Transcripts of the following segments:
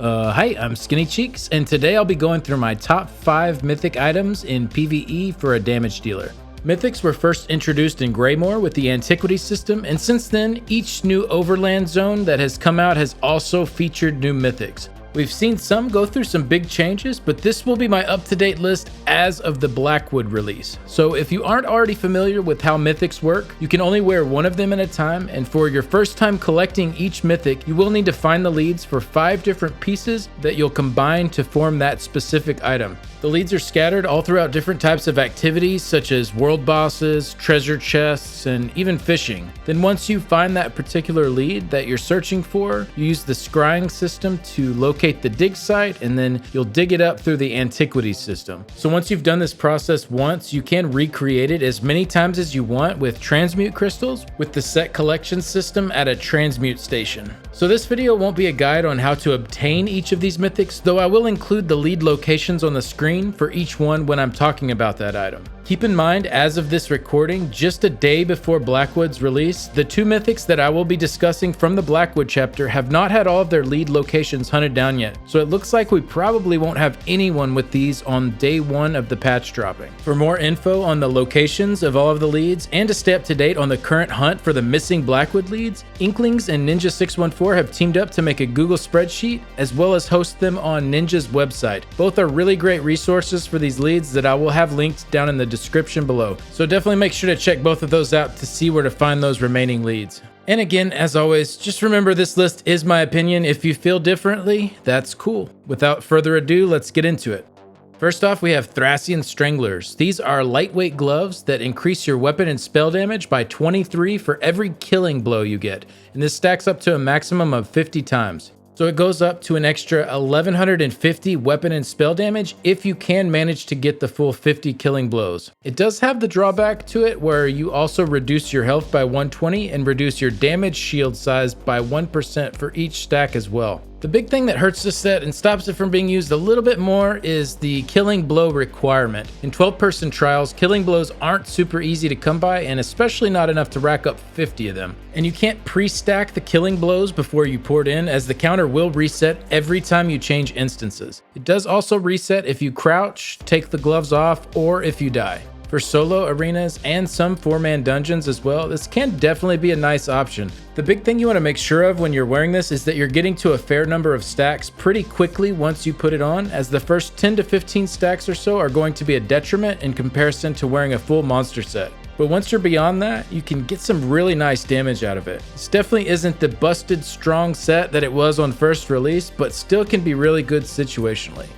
Hi, I'm Skinny Cheeks, and today I'll be going through my top 5 mythic items in PvE for a damage dealer. Mythics were first introduced in Greymoor with the Antiquity system, and since then, each new overland zone that has come out has also featured new mythics. We've seen some go through some big changes, but this will be my up-to-date list as of the Blackwood release. So if you aren't already familiar with how mythics work, you can only wear one of them at a time, and for your first time collecting each mythic, you will need to find the leads for 5 different pieces that you'll combine to form that specific item. The leads are scattered all throughout different types of activities such as world bosses, treasure chests, and even fishing. Then once you find that particular lead that you're searching for, you use the scrying system to locate the dig site, and then you'll dig it up through the Antiquity system. So once you've done this process once, you can recreate it as many times as you want with transmute crystals with the set collection system at a transmute station. So this video won't be a guide on how to obtain each of these mythics, though I will include the lead locations on the screen for each one when I'm talking about that item. Keep in mind, as of this recording, just a day before Blackwood's release, the 2 mythics that I will be discussing from the Blackwood chapter have not had all of their lead locations hunted down yet, so it looks like we probably won't have anyone with these on day 1 of the patch dropping. For more info on the locations of all of the leads, and to stay up to date on the current hunt for the missing Blackwood leads, Inklings and Ninja614 have teamed up to make a Google spreadsheet, as well as host them on Ninja's website. Both are really great resources for these leads that I will have linked down in the description below. So definitely make sure to check both of those out to see where to find those remaining leads. And again, as always, just remember this list is my opinion. If you feel differently, that's cool. Without further ado, let's get into it. First off, we have Thracian Stranglers. These are lightweight gloves that increase your weapon and spell damage by 23 for every killing blow you get, and this stacks up to a maximum of 50 times. So it goes up to an extra 1150 weapon and spell damage if you can manage to get the full 50 killing blows. It does have the drawback to it where you also reduce your health by 120 and reduce your damage shield size by 1% for each stack as well. The big thing that hurts this set and stops it from being used a little bit more is the killing blow requirement. In 12-person trials, killing blows aren't super easy to come by, and especially not enough to rack up 50 of them. And you can't pre-stack the killing blows before you pour it in, as the counter will reset every time you change instances. It does also reset if you crouch, take the gloves off, or if you die. For solo arenas and some 4-man dungeons as well, this can definitely be a nice option. The big thing you want to make sure of when you're wearing this is that you're getting to a fair number of stacks pretty quickly once you put it on, as the first 10 to 15 stacks or so are going to be a detriment in comparison to wearing a full monster set. But once you're beyond that, you can get some really nice damage out of it. This definitely isn't the busted strong set that it was on first release, but still can be really good situationally.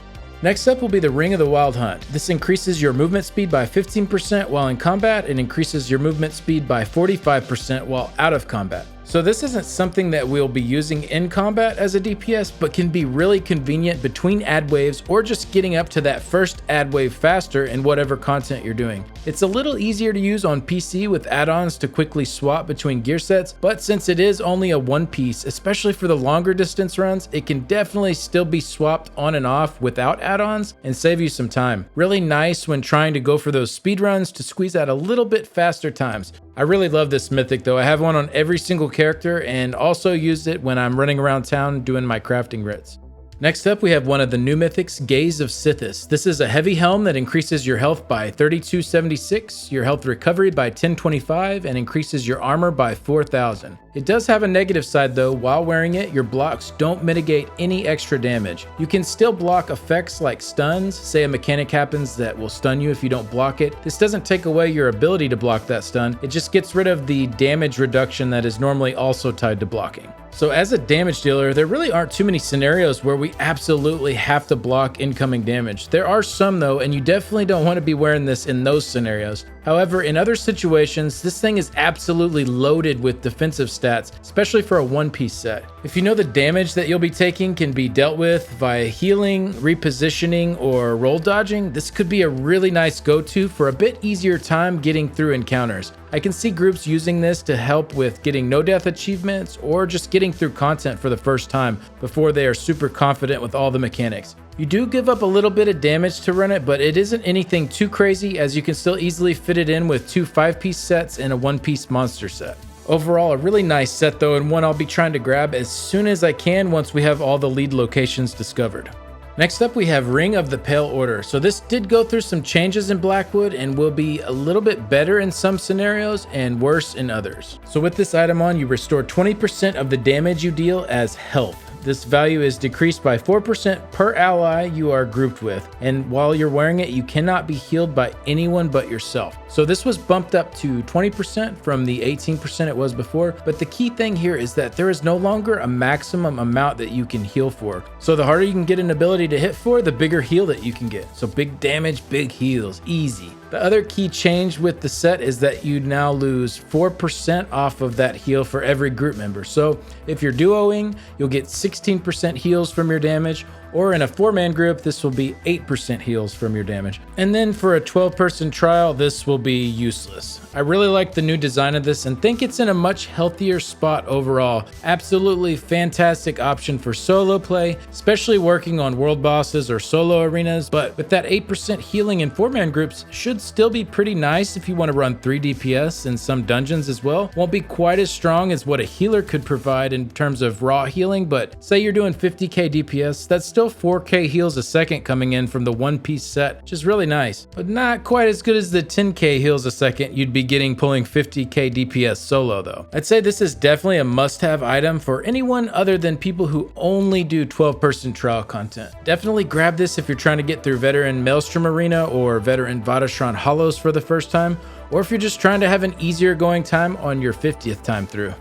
Next up will be the Ring of the Wild Hunt. This increases your movement speed by 15% while in combat and increases your movement speed by 45% while out of combat. So this isn't something that we'll be using in combat as a DPS, but can be really convenient between ad waves or just getting up to that first ad wave faster in whatever content you're doing. It's a little easier to use on PC with add-ons to quickly swap between gear sets, but since it is only a one piece, especially for the longer distance runs, it can definitely still be swapped on and off without add-ons and save you some time. Really nice when trying to go for those speed runs to squeeze out a little bit faster times. I really love this mythic though. I have one on every single character and also use it when I'm running around town doing my crafting writs. Next up, we have one of the new mythics, Gaze of Sithis. This is a heavy helm that increases your health by 3276, your health recovery by 1025, and increases your armor by 4000. It does have a negative side though. While wearing it, your blocks don't mitigate any extra damage. You can still block effects like stuns. Say a mechanic happens that will stun you if you don't block it. This doesn't take away your ability to block that stun. It just gets rid of the damage reduction that is normally also tied to blocking. So as a damage dealer, there really aren't too many scenarios where we absolutely have to block incoming damage. There are some though, and you definitely don't want to be wearing this in those scenarios. However, in other situations, this thing is absolutely loaded with defensive stats, especially for a one-piece set. If you know the damage that you'll be taking can be dealt with via healing, repositioning, or roll dodging, this could be a really nice go-to for a bit easier time getting through encounters. I can see groups using this to help with getting no death achievements or just getting through content for the first time before they are super confident with all the mechanics. You do give up a little bit of damage to run it, but it isn't anything too crazy, as you can still easily fit it in with 2 5-piece sets and a 1-piece monster set. Overall, a really nice set though, and one I'll be trying to grab as soon as I can once we have all the lead locations discovered. Next up, we have Ring of the Pale Order. So this did go through some changes in Blackwood and will be a little bit better in some scenarios and worse in others. So with this item on, you restore 20% of the damage you deal as health. This value is decreased by 4% per ally you are grouped with, and while you're wearing it, you cannot be healed by anyone but yourself. So this was bumped up to 20% from the 18% it was before, but the key thing here is that there is no longer a maximum amount that you can heal for. So the harder you can get an ability to hit for, the bigger heal that you can get. So big damage, big heals, easy. The other key change with the set is that you now lose 4% off of that heal for every group member. So if you're duoing, you'll get 16% heals from your damage, or in a 4-man group, this will be 8% heals from your damage. And then for a 12-person trial, this will be useless. I really like the new design of this and think it's in a much healthier spot overall. Absolutely fantastic option for solo play, especially working on world bosses or solo arenas, but with that 8% healing in 4-man groups should still be pretty nice if you want to run 3 DPS in some dungeons as well. Won't be quite as strong as what a healer could provide in terms of raw healing, but say you're doing 50k DPS, that's still 4k heals a second coming in from the one-piece set, which is really nice, but not quite as good as the 10k heals a second you'd be getting pulling 50k DPS solo though. I'd say this is definitely a must-have item for anyone other than people who only do 12-person trial content. Definitely grab this if you're trying to get through Veteran Maelstrom Arena or Veteran Vateshran Hollows for the first time, or if you're just trying to have an easier going time on your 50th time through.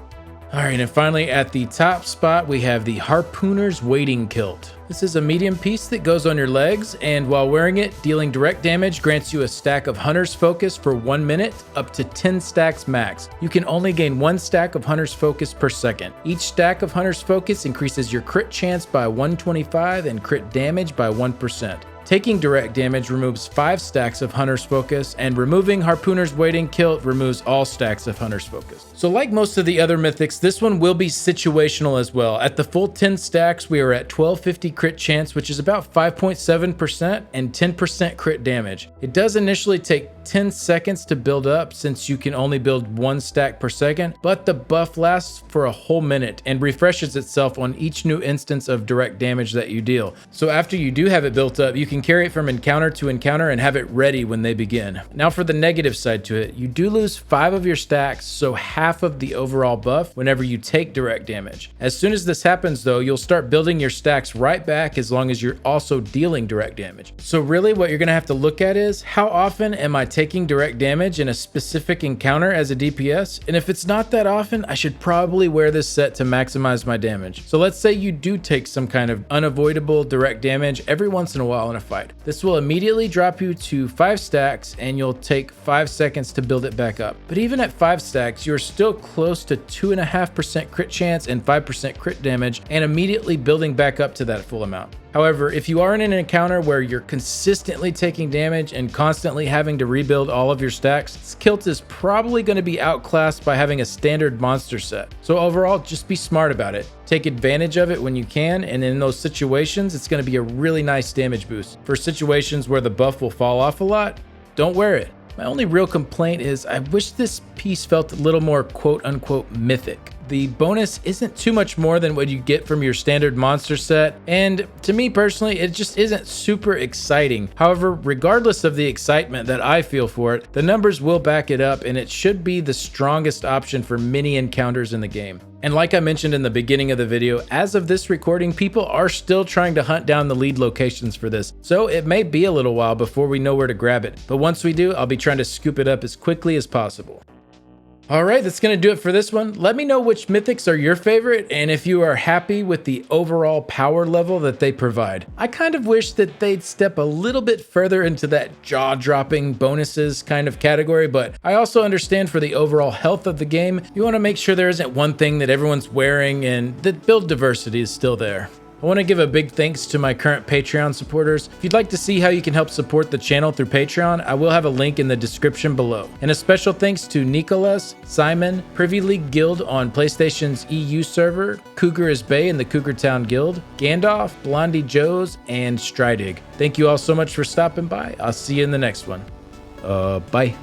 Alright, and finally at the top spot we have the Harpooner's Wading Kilt. This is a medium piece that goes on your legs, and while wearing it, dealing direct damage grants you a stack of Hunter's Focus for 1 minute, up to 10 stacks max. You can only gain 1 stack of Hunter's Focus per second. Each stack of Hunter's Focus increases your crit chance by 125 and crit damage by 1%. Taking direct damage removes 5 stacks of Hunter's Focus, and removing Harpooner's Wading Kilt removes all stacks of Hunter's Focus. So like most of the other mythics, this one will be situational as well. At the full 10 stacks, we are at 1250 crit chance, which is about 5.7% and 10% crit damage. It does initially take 10 seconds to build up since you can only build 1 stack per second, but the buff lasts for a whole minute and refreshes itself on each new instance of direct damage that you deal. So after you do have it built up, you can carry it from encounter to encounter and have it ready when they begin. Now for the negative side to it, you do lose 5 of your stacks, so half of the overall buff whenever you take direct damage. As soon as this happens though, you'll start building your stacks right back as long as you're also dealing direct damage. So really what you're gonna have to look at is, how often am I taking direct damage in a specific encounter as a DPS? And if it's not that often, I should probably wear this set to maximize my damage. So let's say you do take some kind of unavoidable direct damage every once in a while in a fight. This will immediately drop you to 5 stacks and you'll take 5 seconds to build it back up. But even at 5 stacks, you're still close to 2.5% crit chance and 5% crit damage, and immediately building back up to that full amount. However, if you are in an encounter where you're consistently taking damage and constantly having to rebuild all of your stacks, this kilt is probably going to be outclassed by having a standard monster set. So overall, just be smart about it. Take advantage of it when you can, and in those situations, it's going to be a really nice damage boost. For situations where the buff will fall off a lot, don't wear it. My only real complaint is I wish this piece felt a little more quote-unquote mythic. The bonus isn't too much more than what you get from your standard monster set, and to me personally, it just isn't super exciting. However, regardless of the excitement that I feel for it, the numbers will back it up, and it should be the strongest option for many encounters in the game. And like I mentioned in the beginning of the video, as of this recording, people are still trying to hunt down the lead locations for this, so it may be a little while before we know where to grab it. But once we do, I'll be trying to scoop it up as quickly as possible. Alright, that's going to do it for this one. Let me know which mythics are your favorite and if you are happy with the overall power level that they provide. I kind of wish that they'd step a little bit further into that jaw-dropping bonuses kind of category, but I also understand for the overall health of the game, you want to make sure there isn't one thing that everyone's wearing and that build diversity is still there. I want to give a big thanks to my current Patreon supporters. If you'd like to see how you can help support the channel through Patreon, I will have a link in the description below. And a special thanks to Nicholas, Simon, Privy League Guild on PlayStation's EU server, Cougar is Bay in the Cougar Town Guild, Gandalf, Blondie Joes, and Stridig. Thank you all so much for stopping by. I'll see you in the next one. Bye.